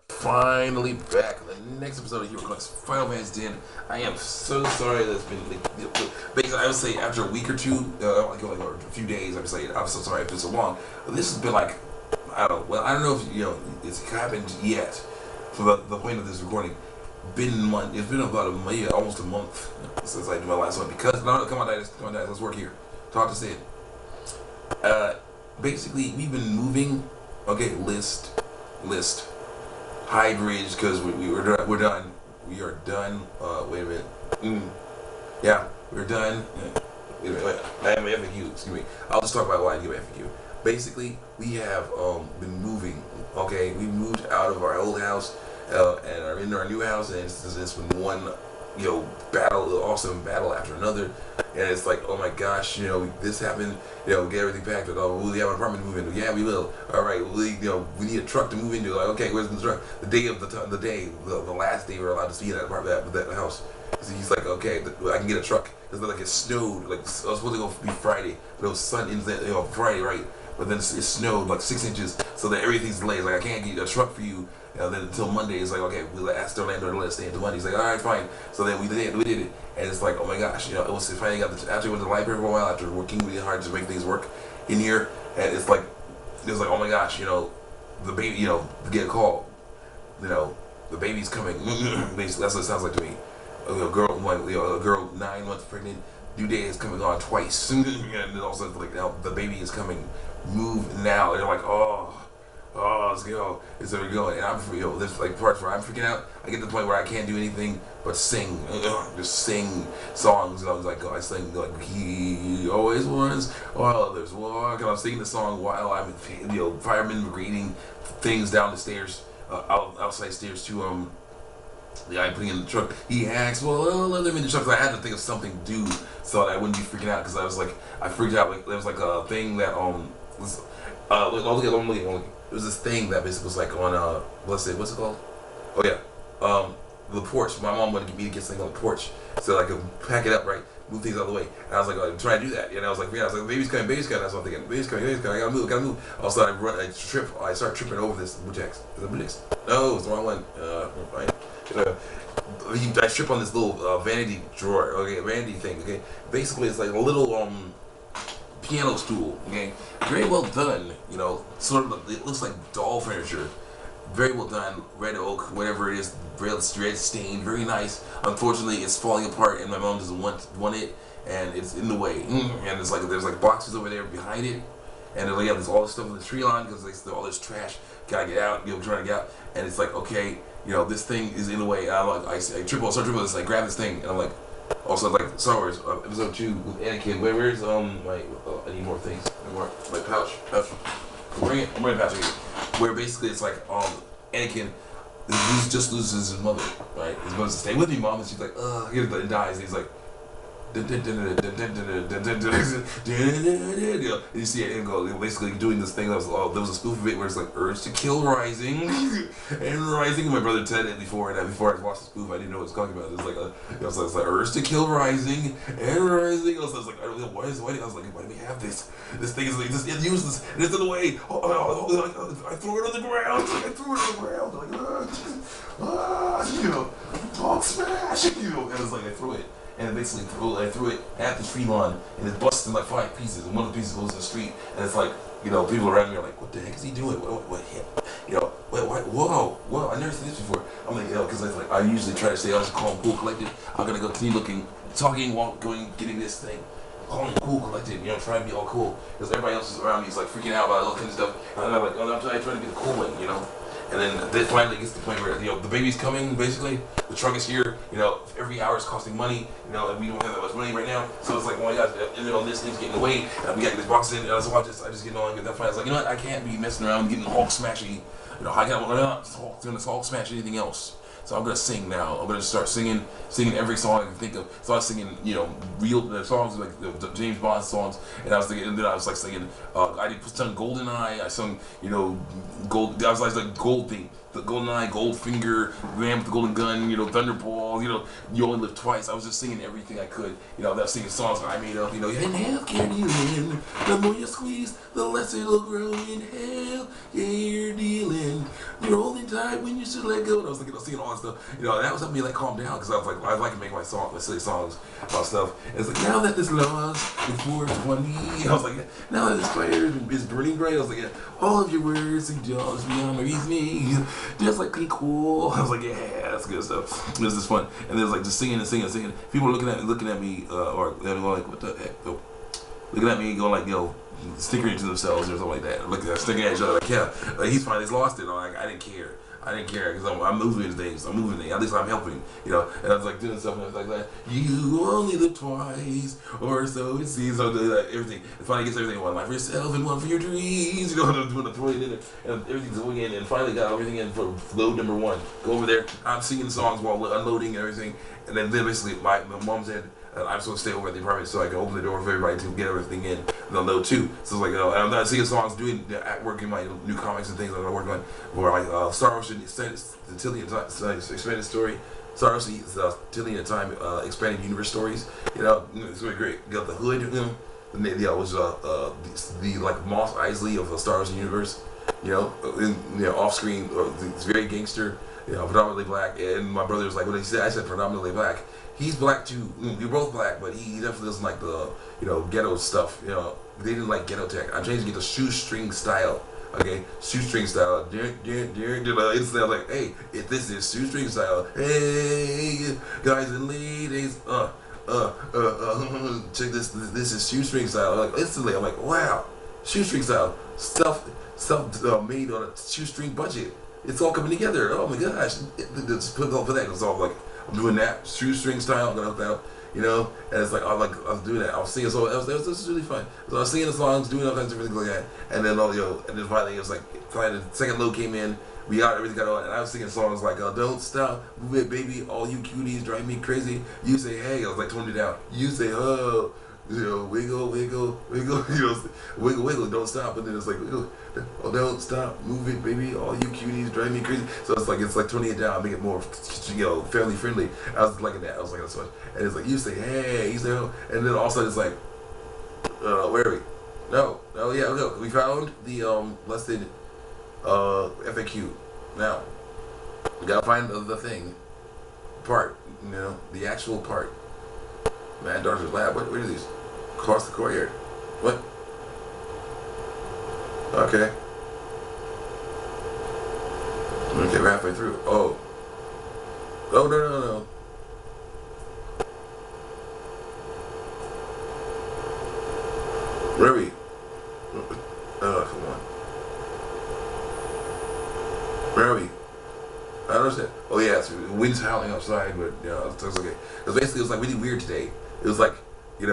Finally back. The next episode of Hero Clicks Final Fantasy X. I am so sorry that it's been basically I would say after a week or two, like a few days, I would say I'm so sorry it's been so long. But this has been like I don't know if it's happened yet. For the point of this recording, it's been about almost a month since I did my last one because no, come on, guys, let's work here. Talk to Sid. Basically we've been moving. Okay, list. High bridge because we're done. We are done. Wait a minute. Yeah, we're done. Wait a minute. I have my FAQ. Excuse me. I'll just talk about why I give FAQ. Basically, we have been moving. Okay, we moved out of our old house and are in our new house, and it's been one awesome battle after another, and it's like, oh my gosh, this happened, get everything packed. Oh, will we have an apartment to move into? Yeah, we will. All right, we need a truck to move into. Like, okay, where's the truck? The day of the last day we're allowed to see that apartment, that house. So he's like, okay, I can get a truck. It's like it snowed. Like I was supposed to go be Friday, but it was Friday, right? But then it snowed like 6 inches, so that everything's delayed. Like I can't get a truck for you. Then until Monday, it's like, okay, we'll ask Orlando to let us stay until Monday. He's like, all right, fine. So then we did it, and it's like, oh my gosh, it was finally after we went to the library for a while, after working really hard to make things work in here, and it was like, oh my gosh, the baby, get a call, the baby's coming. Basically, that's what it sounds like to me. A girl 9 months pregnant, due date is coming on twice, and then also like now the baby is coming, move now. And they're like, oh, let's go. And so we're going, and I'm, there's like parts where I'm freaking out. I get to the point where I can't do anything but sing, just sing songs. And I was like, I sing like he always was while others walk, and I'm singing the song while I'm, firemen grading things down the stairs, outside stairs to the guy putting in the truck. He asked, well, let them in the truck. So I had to think of something to do so that I wouldn't be freaking out, because I was like, I freaked out. Like there was like a thing that was it was this thing that basically was like on what's it called? Oh yeah, the porch. My mom wanted me to get something on the porch so I could pack it up, right, move things out of the way. And I was like, I'm trying to do that, and I was like, baby's coming. That's what I'm thinking. Baby's coming. I gotta move. Also, I start tripping over this Butex. Is it Butex? No, it's the wrong one. Fine. I trip on this little vanity drawer. Okay, vanity thing. Okay, basically it's like a little piano stool. Okay, very well done. Sort of, it looks like doll furniture. Very well done, red oak, whatever it is, red stained, very nice. Unfortunately, it's falling apart, and my mom doesn't want it, and it's in the way. And it's like there's like boxes over there behind it, and there's all this stuff in the tree line because there's all this trash. Gotta get out, trying to get out, and it's like, okay, this thing is in the way. And I'm like, I start tripping this, I grab this thing, and I'm like, also like Star Wars episode 2 with Anakin. Where's my I need more things, my pouch. I'm bringing a pouch here. Where basically it's like Anakin just loses his mother, right? His mother's to stay with me, mom, and she's like, and dies, and he's like, and you see it and go basically doing this thing that was there was a spoof of it where it's like urge to kill rising and rising. My brother said it before, and before I watched the spoof I didn't know what it was talking about. It was like it's like urge to kill rising and rising. I was like, I don't know why I was like, why do we have this thing is like this, it useless, and it's in the way. I threw it on the ground. Like dog smash, and it's like I threw it. And basically I threw it at the tree lawn, and it busted in like 5 pieces, and one of the pieces goes in the street, and it's like, people around me are like, what the heck is he doing? What hit? Whoa, I never seen this before. I'm like, because it's like, I usually try to stay always calm, cool, collected. I'm gonna go continue talking while getting this thing. Calm, cool, collected, trying to be all cool, because everybody else is around me is like freaking out about all kinds of stuff, and I'm like, I'm trying to be the cool one, And then it finally gets to the point where the baby's coming. Basically, the truck is here. Every hour is costing money. And we don't have that much money right now. So it's like, oh my gosh, this thing's getting away. And we got to get this box in. And so I just get on. And that point, I was like, I can't be messing around getting Hulk smashy. I'm not doing this Hulk smash anything else. So I'm gonna sing now. I'm gonna start singing every song I can think of. So I was singing, real songs like the James Bond songs, and I was thinking, and then I was like singing. I sung Golden Eye. I sung, Gold. I was like Gold theme. The Goldeneye, Goldfinger, Man with the Golden Gun, Thunderball, You Only Live Twice. I was just singing everything I could. I was singing songs I made up. In healthcare dealing, the more you squeeze, the less it'll grow. In healthcare dealing, you're holding tight when you should let go. And I was singing all that stuff. That was helping me like calm down because I like to make my silly songs about stuff. And it's like, now that this lost is 420, I was like, now that this fire is burning bright, I was like, yeah, all of your words suggest beyond reasoning, just like pretty cool. I was like, yeah, that's good stuff. This is fun. And there's like just singing and singing and singing. People looking at me, or they're going like, what the heck? So, looking at me, going like, snickering to themselves or something like that. Looking at sticking at each other, like, yeah, he's fine, he's lost it. I didn't care. I didn't care because I'm moving things. I'm moving things. At least I'm helping, And I was like doing stuff and I was like that. You only live twice, or so it seems. So everything. And finally gets everything. One life for yourself and one for your dreams. I'm doing the throwing in it, and everything's going in. And finally got everything in for load number 1. Go over there. I'm singing songs while unloading and everything. And then basically my mom said, I'm supposed to stay over at the apartment so I can open the door for everybody to get everything in. And they'll know too. So it's like, and I'm not singing songs, doing working my new comics and things that I'm working on. Where like Star Ocean, the Tillian expanded story, Star Ocean, Tillian Time expanded universe stories. It's really great. You got the Hood, was the like Moss Isley of the Star Ocean universe. Off screen, it's very gangster. Predominantly black. And my brother was like, what he said? I said predominantly black. He's black too. We're both black, but he definitely doesn't like the ghetto stuff. They didn't like ghetto tech. I'm trying to get the shoestring style. Okay, shoestring style. Instead of like, hey, if this is shoestring style, hey, guys and ladies, check this. This is shoestring style. Like instantly, I'm like, wow, shoestring style stuff made on a shoestring budget. It's all coming together. Oh my gosh! Just put that. It's all like. I'm doing that shoestring style, and it's like I was doing that. I was singing, so it was really fun. So I was singing the songs, doing all kinds of everything like that, and then and then finally it was like finally the second load came in. We got everything got on, and I was singing songs like "Don't Stop, Move It, Baby, All You Cuties Drive Me Crazy." You say hey, I was like toned it down. You say oh. Wiggle, wiggle, wiggle, wiggle, wiggle, don't stop, and then it's like, wiggle, oh, don't stop, move it, baby, all you cuties drive me crazy. So it's like toning it down, make it more, family friendly. I was liking that. I was liking that so much. And it's like, you say, hey, you say, oh, and then all of a sudden it's like, where are we? No, we found the lesson FAQ. Now, we gotta find the thing, part, the actual part. Man, Doctor's Lab. What are these? Across the courtyard. What? Okay. Okay, we're halfway through. Oh. Oh, no. Where are we? Oh, come on. Where are we? I don't understand. Oh, yeah, it's wind's howling outside, but, it's okay. Because basically, it was like really weird today. It was like, a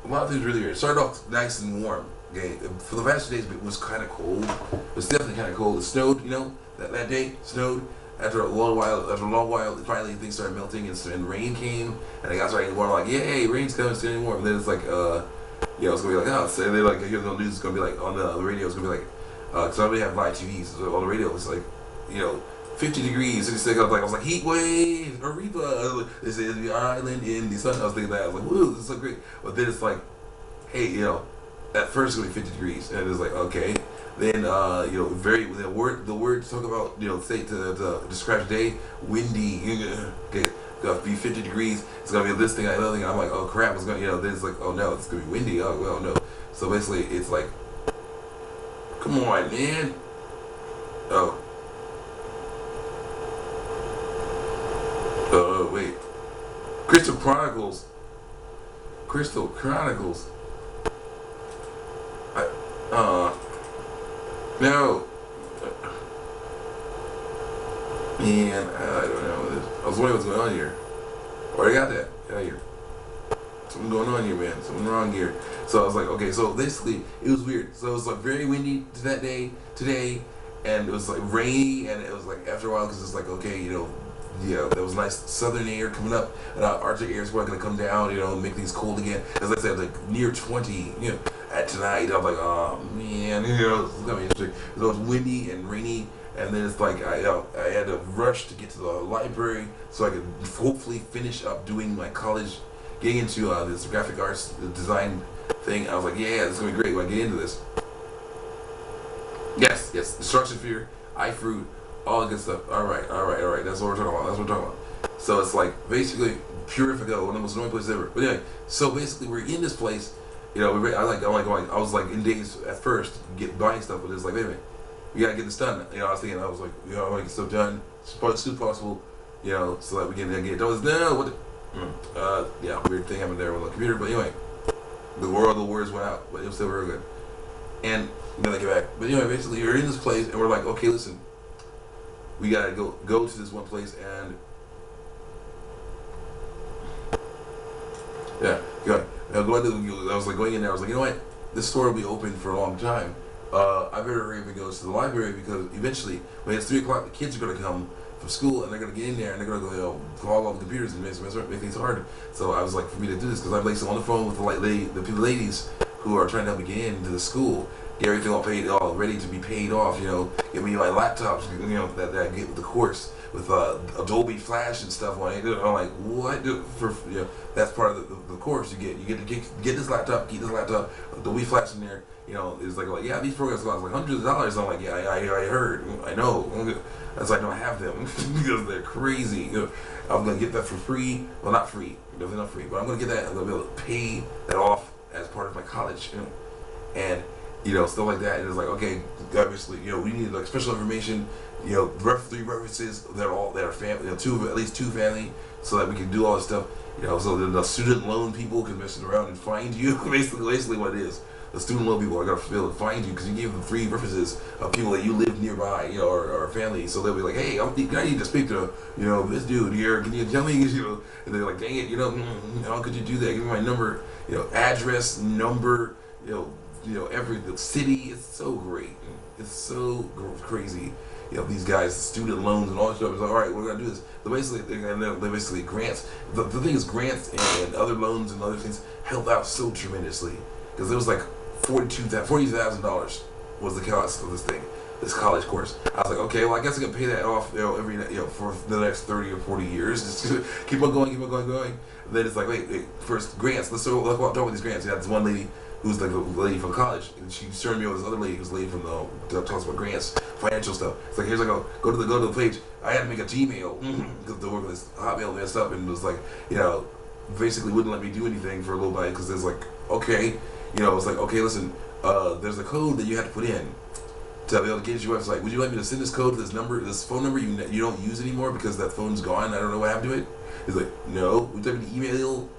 lot of things really weird. It started off nice and warm. Okay, for the past 2 days, it was kind of cold. It was definitely kind of cold. It snowed, that day snowed. After a long while, finally things started melting and rain came, and it got started getting warm. Like, yay, rain's coming, it's getting warm. And then it's like, it's gonna be like, oh, and then like, the news is gonna be like on the radio. It's gonna be like, because I already have live TVs, so on the radio it's like, 50 degrees, 66. I was like heat wave, Aruba. They say the island in the sun. I was thinking that. I was like, woo, this is so great. But then it's like, hey, at first it's gonna be 50 degrees, and it's like, okay. Then the word to talk about, say to describe today, windy. Okay, gonna be 50 degrees. It's gonna be this thing, another thing. I'm like, oh crap, it's gonna, then it's like, oh no, it's gonna be windy. Oh well, no. So basically, it's like, come on, man. Oh. Wait. Crystal Chronicles. No. Man, I don't know. I was wondering what's going on here. Oh, I got that. Out here. Something going on here, man. Something wrong here. So I was like, okay, so basically, it was weird. So it was like very windy today, and it was like rainy, and it was like after a while, because it's like, okay, there was nice southern air coming up, and Arctic air is probably gonna come down, make things cold again. As I said, like near 20, at tonight. I was like, oh man, it's gonna be interesting. So it was windy and rainy, and then it's like I had to rush to get to the library so I could hopefully finish up doing my college, getting into this graphic arts design thing. I was like, yeah, this is gonna be great when I get into this. Yes, destruction fear, eye fruit, all the good stuff. All right. That's what we're talking about. That's what we're talking about. So it's like basically Purifico, one of the most annoying places ever. But anyway, so basically we're in this place. You know, I was like in days at first buying stuff, but it's like, wait a minute, we gotta get this done. You know, I was like, you know, I want to get stuff done as soon as possible. You know, so that we can get it done. No, what? Yeah, weird thing happened there with the computer. But anyway, the words went out, but it was still very good. And then I get back. But anyway, basically, you're in this place, and we're like, okay, listen, we gotta go to this one place, and yeah, good. I was like going in there. I was like, you know what? This store will be open for a long time. I better hurry up and go to the library because eventually, when it's 3 o'clock, the kids are gonna come from school and they're gonna get in there and they're gonna go, you know, call all the computers and make things hard. So I was like, for me to do this because I'm like on the phone with the ladies who are trying to help me get into the school, get everything all ready to be paid off. You know, get me my laptops, you know, that I get with the course with Adobe Flash and stuff on it. I'm like, what? For you know, that's part of the course. You get to get this laptop, keep this laptop, Adobe Flash in there. You know, it's like yeah, these programs cost like hundreds of dollars. I'm like, yeah, I heard, I know. That's why I don't have them because they're crazy. You know, I'm gonna get that for free. Well, not free, definitely not free, but I'm gonna get that. I'm gonna be able to pay that off as part of my college. You know, and you know, stuff like that. And it's like, okay, obviously, you know, we need like special information. You know, 3 references that are family, you know, at least two family, so that we can do all this stuff. You know, so the student loan people can mess around and find you. basically what it is. The student loan people are gonna be able to find you because you gave them 3 references of people that you live nearby, you know, or family. So they'll be like, hey, I need to speak to, you know, this dude here. Can you tell me, you know? And they're like, dang it, you know, how could you do that? Give me my number, you know, address, number, you know, the city. It's so great. It's so crazy. You know, these guys, student loans and all that stuff. It's like, all right, we're gonna do this. They basically grants. The thing is, grants and other loans and other things help out so tremendously because it was like $40,000 was the cost of this college course. I was like, okay, well, I guess I can pay that off, you know, for the next 30 or 40 years. Just keep on going. And then it's like, wait, first grants. Let's talk about these grants. You had this one lady who's like a lady from college, and she turned me over this other lady who's a lady from that talks about grants, financial stuff. It's like, here's I go to the page. I had to make a Gmail because the work with this Hotmail messed up, and it was like, you know, basically wouldn't let me do anything for a little bit because there's like, okay, you know, it's like, okay, listen, there's a code that you have to put in to be able to get your website. Would you like me to send this code to this phone number you don't use anymore because that phone's gone? I don't know what happened to it. He's like, no. Would you like me to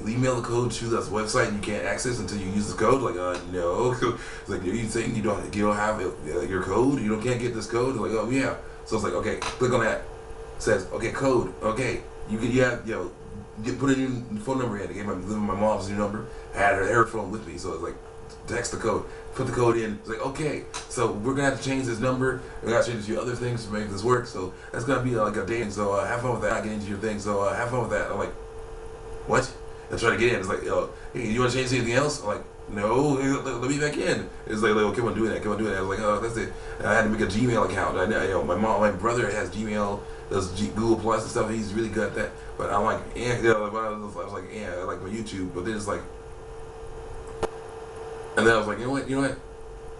email the code to this website and you can't access until you use the code? Like, no. It's like, are you saying you don't have your code? You can't get this code? Like, oh yeah. So it's like, okay, click on that. It says, okay, code. Okay, you have, you know, put a new phone number in. I gave my mom's new number. I had her phone with me, so it's like, text the code, put the code in. It's like, okay, so we're gonna have to change this number. We gotta change a few other things to make this work. So that's gonna be like a day. So have fun with that. I get into your thing. So have fun with that. I'm like, what? I try to get in. It's like, hey, you want to change anything else? I'm like, no, let me back in. It's like, keep on doing that. I was like, oh, that's it. And I had to make a Gmail account. You know, my brother has Gmail, does Google Plus and stuff. He's really good at that. But I'm like, yeah, you know, I was like, yeah, I like my YouTube. But then it's like, and then I was like, you know what?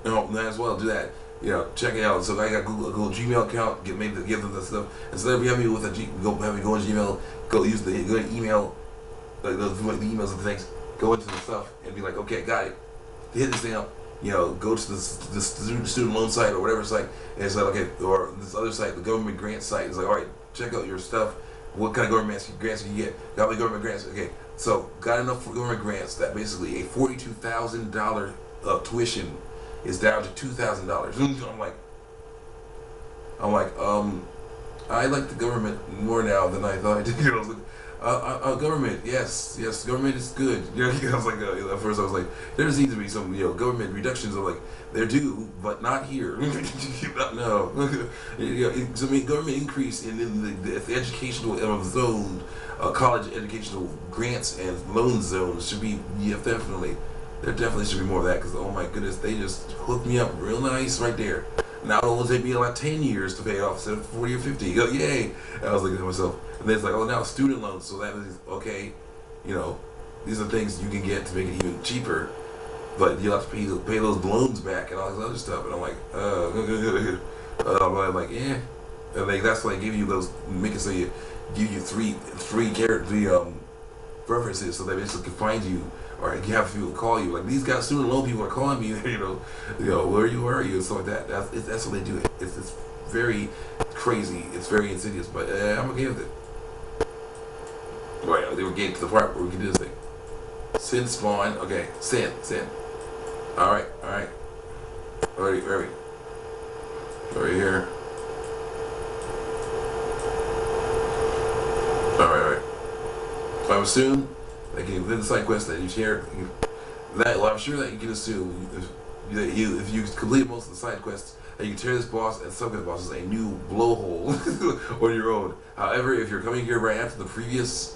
No, might as well do that. You know, check it out. So I got Google Gmail account, give them that stuff. Instead of having me with have me go on Gmail, go email. Like the emails and things, go into the stuff and be like, okay, got it. Hit this thing up, you know, go to the student loan site or whatever site, and it's like, okay, or this other site, the government grant site. It's like, all right, check out your stuff. What kind of government grants can you get? Got my government grants. Okay, so got enough for government grants that basically a $42,000 tuition is down to $2,000. I'm like, I like the government more now than I thought I did. You know, government, yes, government is good. You know, I was like, at first I was like, there needs to be some, you know, government reductions. I'm like, they're due, but not here. No. You know, so I mean, government increase in the educational zone, college educational grants and loan zones should be, yeah, definitely. There definitely should be more of that because, oh my goodness, they just hooked me up real nice right there. Now it will take me like 10 years to pay it off instead of 40 or 50. You go, yay! And I was looking at myself. And then it's like, oh, now student loans. So that was, okay, you know, these are things you can get to make it even cheaper. But you have to pay those loans back and all this other stuff. And I'm like, but I'm like, yeah. And like, that's why they give you those, make it so you give you three references so they basically can find you, or you have people call you. Like, these guys, student loan people are calling me, you know, where are you, and stuff like that. That's what they do. It's very crazy. It's very insidious, but I'm okay with it. Right, they were getting to the part where we can do this thing. Sin spawn. Okay, sin. All right. Right here. All right. I assume that within the side quest that you share, well, I'm sure that you can assume if you complete most of the side quests, that you can tear this boss and subquest bosses a new blowhole on your own. However, if you're coming here right after the previous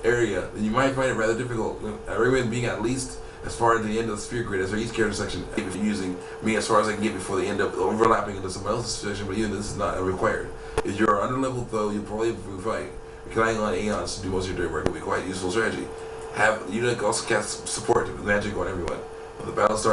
area, then you might find it rather difficult. I recommend being at least as far as the end of the sphere grid as for each character section, if you're using me as far as I can get before they end up overlapping into someone else's section, but even this is not required. If you're under-leveled though, you'll probably fight. Relying on Aeons to do most of your dirty work will be quite a useful strategy. You also cast support magic on everyone. When the battle starts,